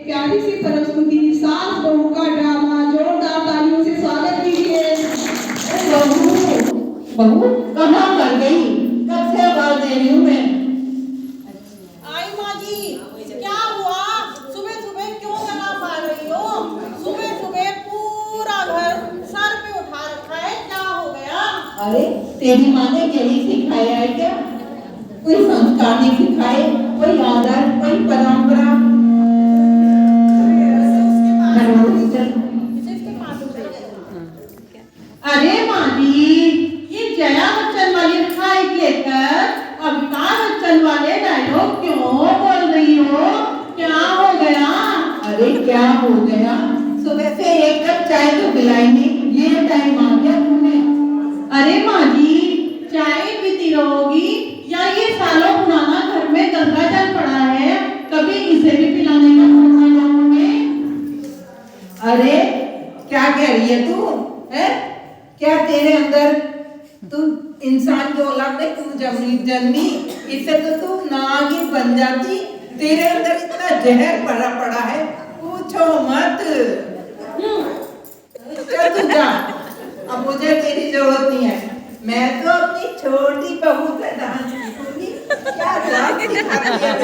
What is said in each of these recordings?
प्यारी सी सरस्वती सास बहू का ड्रामा जोरदार तालियों से स्वागत कीजिए। बहू बहू कहाँ मर गई? कब से आवाज दे रही हूँ मैं। आई माँ जी, क्या हुआ? सुबह सुबह क्यों गला पा रही हो? सुबह सुबह पूरा घर सर पे उठा रखा है, क्या हो गया? अरे तेरी माँ ने यही सिखाया है क्या? कोई संस्कार नहीं सिखाए, कोई आदर, कोई परंपरा। अरे माँ जी, ये जया बच्चन वाली फाइल लेकर अमिताभ बच्चन वाले डायलॉग क्यों बोल रही हो? क्या हो गया? अरे क्या हो गया? सुबह से एक कप चाय तो पिलाई नहीं, ये टाइम आ गया तुम्हें। अरे माँ जी, चाय पीती रहोगी या ये सालों पुराना घर में गंगा जल पड़ा है, कभी इसे भी पिलाने का मौका दोगे? अरे क्या कह रही है तू? है क्या तेरे अंदर तू इंसान की औलाद में तू जन्मी, इससे तो तू नागिन बन जाती। तेरे अंदर इतना जहर भरा पड़ा है, पूछो मत। चल तू जा, अब मुझे तेरी जरूरत नहीं है। मैं तो अपनी छोटी बहू से डांस सीखूंगी। क्या डांस सिखाती है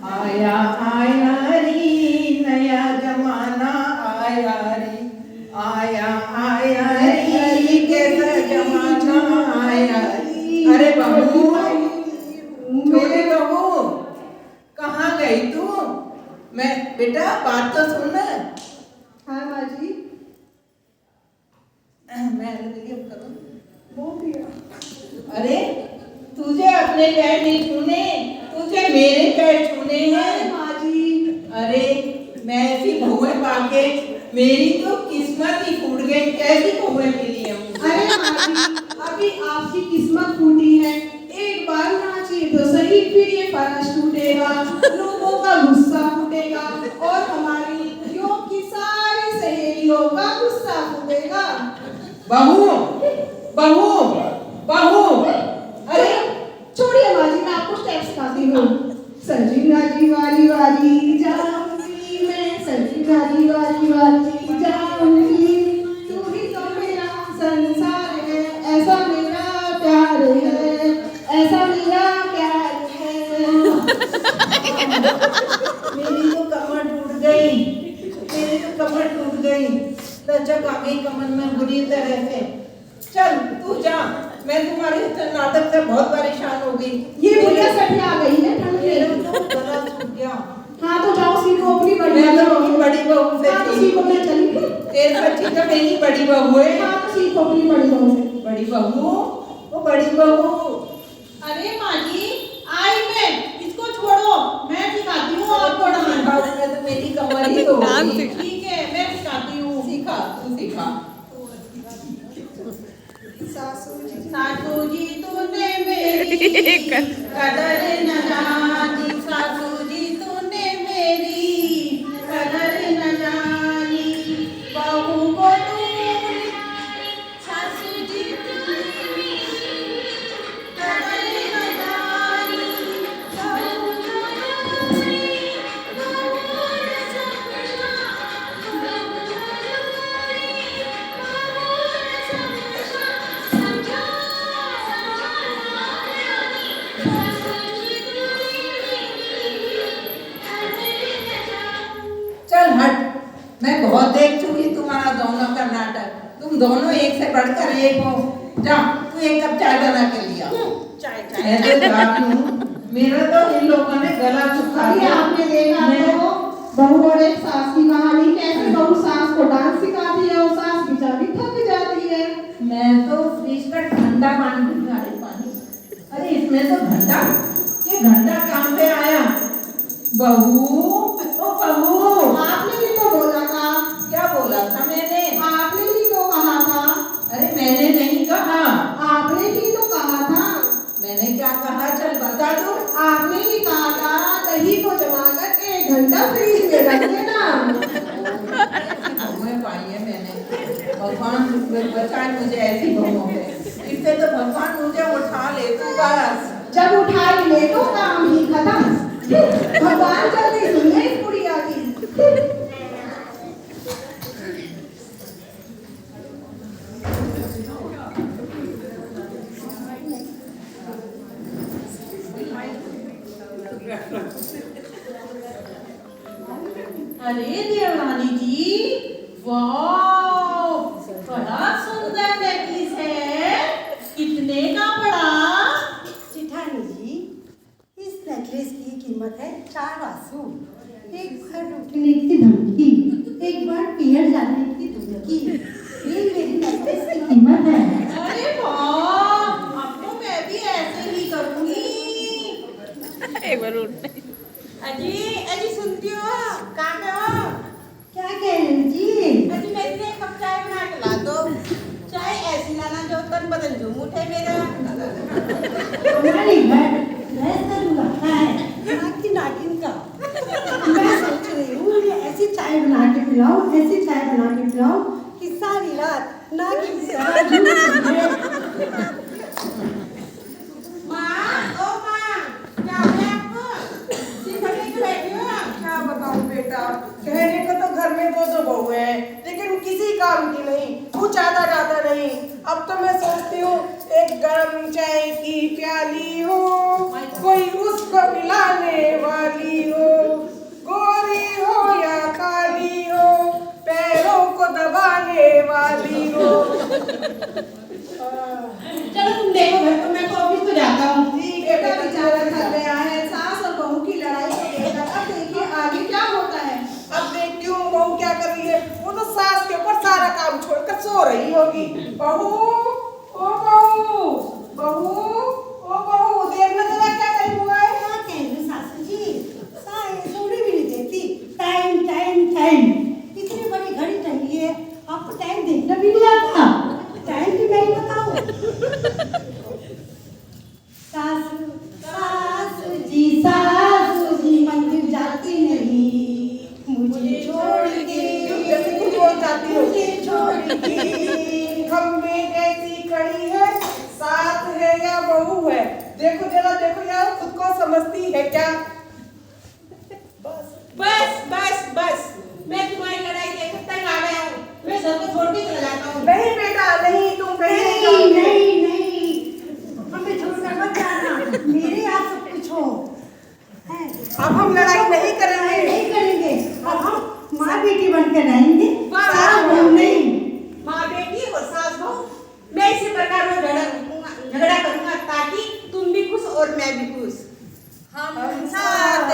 आया आया री नया जमाना आया री, आया आया री कैसा जमाना आया री। अरे बहू, छोटी बहू कहाँ गई तू? मैं बेटा बात तो सुन। हाँ माँ जी, मैं करूँ? बोल दिया। अरे तुझे अपने पैर नहीं छूने, तुझे मेरे पैर छूने हैं। माँ जी, अरे मैं ऐसी बहुएं पाके मेरी तो किस्मत ही फूट गई। कैसी बहुएं मिली है मुझे? अरे माँ जी, अभी आपकी किस्मत फूटी है। एक बार नाचिए तो सही, फिर ये फर्श टूटेगा, लोगों का गुस्सा फूटेगा और हमारी लड़कियों की सारी सहेलियों का गुस्सा फूटेगा। बहू बहू बहू, अरे छोड़िए माँ जी, मैं आपको स्टेप सिखाती हूँ। सजीना जी वाली वाली जाऊंगी मैं, सजीना जी वाली वाली जाऊंगी, तू ही तो मेरा संसार है, ऐसा मेरा प्यार है, ऐसा मेरा प्यार है। मेरी तो कमर टूट गई, मेरी तो कमर टूट गई। लचक आ गई कमर में बुरी तरह से। चल तू जा, मैं तुम्हारे नाटक से बहुत परेशान हो गई। ये बुढ़िया सठी आ गई है ठंड मेरा में। तो गला सूख गया। हाँ तो जाओ सीखो अपनी बड़ी मैं तो अपनी बड़ी बहू से हाँ तो सीखो, मैं चली थी। तेरे बच्ची तो मेरी बड़ी बहू है। हाँ तो सीखो अपनी बड़ी बहू से। बड़ी बहू, वो बड़ी बहू। अरे माँ जी, आई मैं, इसको छोड़ो, मैं सिखाती हूँ आपको डांस। मैं तो मेरी कमर ही तो ठीक है, मैं सिखाती हूँ। सीखा, तू सीखा। सासू जी तूने मेरी कदर न जानी, सासू जी तूने मेरी कदर न जानी, बहू को तूने, सासू जी तूने मेरी कदर न जानी, बहू को तूने, बहू को समझा, बहू को तूने, बहू को समझा, समझा। चल हट, मैं बहुत देख चुकी तुम्हारा दोनों का नाटक। तुम दोनों एक से बढ़कर एक हो। जा तू एक कप चाय बना के लिया। चाय मैं तो जाती हूँ, मेरा तो इन लोगों ने गला सुखा अभी दिया। आपने देखा तो बहू और एक सास की कहानी, कैसे बहू सास को डांस सिखाती है और सास बेचारी थक जाती है। मैं तो फ्रिज का ठंडा पानी पी रही पानी। अरे इसमें तो घंटा, ये घंटा काम पे आया। बहू, ओ बहू, आपने भी तो बोला था। क्या बोला था मैंने? आपने ही तो कहा था। अरे मैंने नहीं कहा। आपने ही तो कहा था। मैंने क्या कहा? चल बता दो। आपने ही कहा था दही को जमाकर 1 घंटा फ्रीज में रख देना। बहुएं पाई है मैंने। भगवान बचाए मुझे ऐसी बहुओं से। इससे तो भगवान मुझे उठा ले तू बस। जब उठा ही ले तो काम ही खत्म। अरे देवरानी जी, वाह, बड़ा सुंदर नेकलेस है। कितने का पड़ा? जिठानी जी, इस नेकलेस की कीमत है 4 आंसू। एक बार लूटने की धमकी, एक बार पियर जाने की धमकी, ये मेरी नेकलेस की कीमत है। अरे वाह, अब तो मैं भी ऐसे ही करूंगी। एक बार उठ अजी अजी सुनती हो? कहाँ पे हो? क्या कह रहे हैं जी? अजी मेरे लिए एक कप चाय बना के ला दो। चाय ऐसी लाना जो तन बदन झूम उठे मेरा। हमारे घर ऐसा बुलाता है नागिन नागिन का। मैं सोच रही हूँ ये ऐसी चाय बना के पिलाओ, ऐसी चाय बना के पिलाओ कि सारी रात नागिन से झूम उठे। माँ, ओ माँ, क्या हो गया आपको? सिर फटने क्यों बैठी हो? क्या बताऊं बेटा, कहने को तो घर में दो बहू है, लेकिन किसी काम की नहीं, कुछ आता जाता नहीं। अब तो मैं सोचती हूँ एक गर्म चाय की प्याली हो, कोई उसको पिलाने वाली हो, गोरी हो या काली हो, पैरों को दबाने वाली हो। चलो तुम देखो घर को, मैं तो ऑफिस को जाता हूँ। ठीक है, बेटा बेचारा थक गया है सास और बहू की लड़ाई को लेकर। अब देखिए आगे क्या होता है। अब देखती हूँ बहू क्या कर रही है। वो तो सास के ऊपर सारा काम छोड़कर सो रही होगी। बहू, ओ बहू, बहू, ओ बहू, देखना जरा क्या टाइम हुआ है। क्या कह रहे हो सासू जी? सोने भी नहीं देती। टाइम टाइम टाइम, इतनी बड़ी घड़ी टंगी है, आपको टाइम देखना भी नहीं आता। टाइम भी मैं ही बताऊं। सासू सासू जी मंदिर जाती नहीं, मुझे छोड़ के। जैसे कुछ बोल जाती हो। मुझे छोड़ के। खम्बे जैसी कड़ी है, सास है या बहू है, देखो जरा देखो यार, खुद को समझती है क्या। बस बस बस, मैं तुम्हारी लड़ाई देख तक आ गया हूँ। मैं घर को छोड़ के चला जाता हूँ। नहीं बेटा नहीं, तुम कहीं नहीं नहीं जाओगे। नहीं नहीं, हमें छोड़कर मत जाना, मेरे यहाँ सब कुछ हो। हैं? अब हम लड़ाई नहीं करेंगे। नहीं करेंगे, अब हम माँ बेटी बनकर रहेंगे। वाह, सास वाह, बहू नहीं। माँ बेटी और सास बहू, मैं इसी प्रकार में झगड़ा करूंगा ताकि तुम भी खुश और मैं भी खुश। हम साथ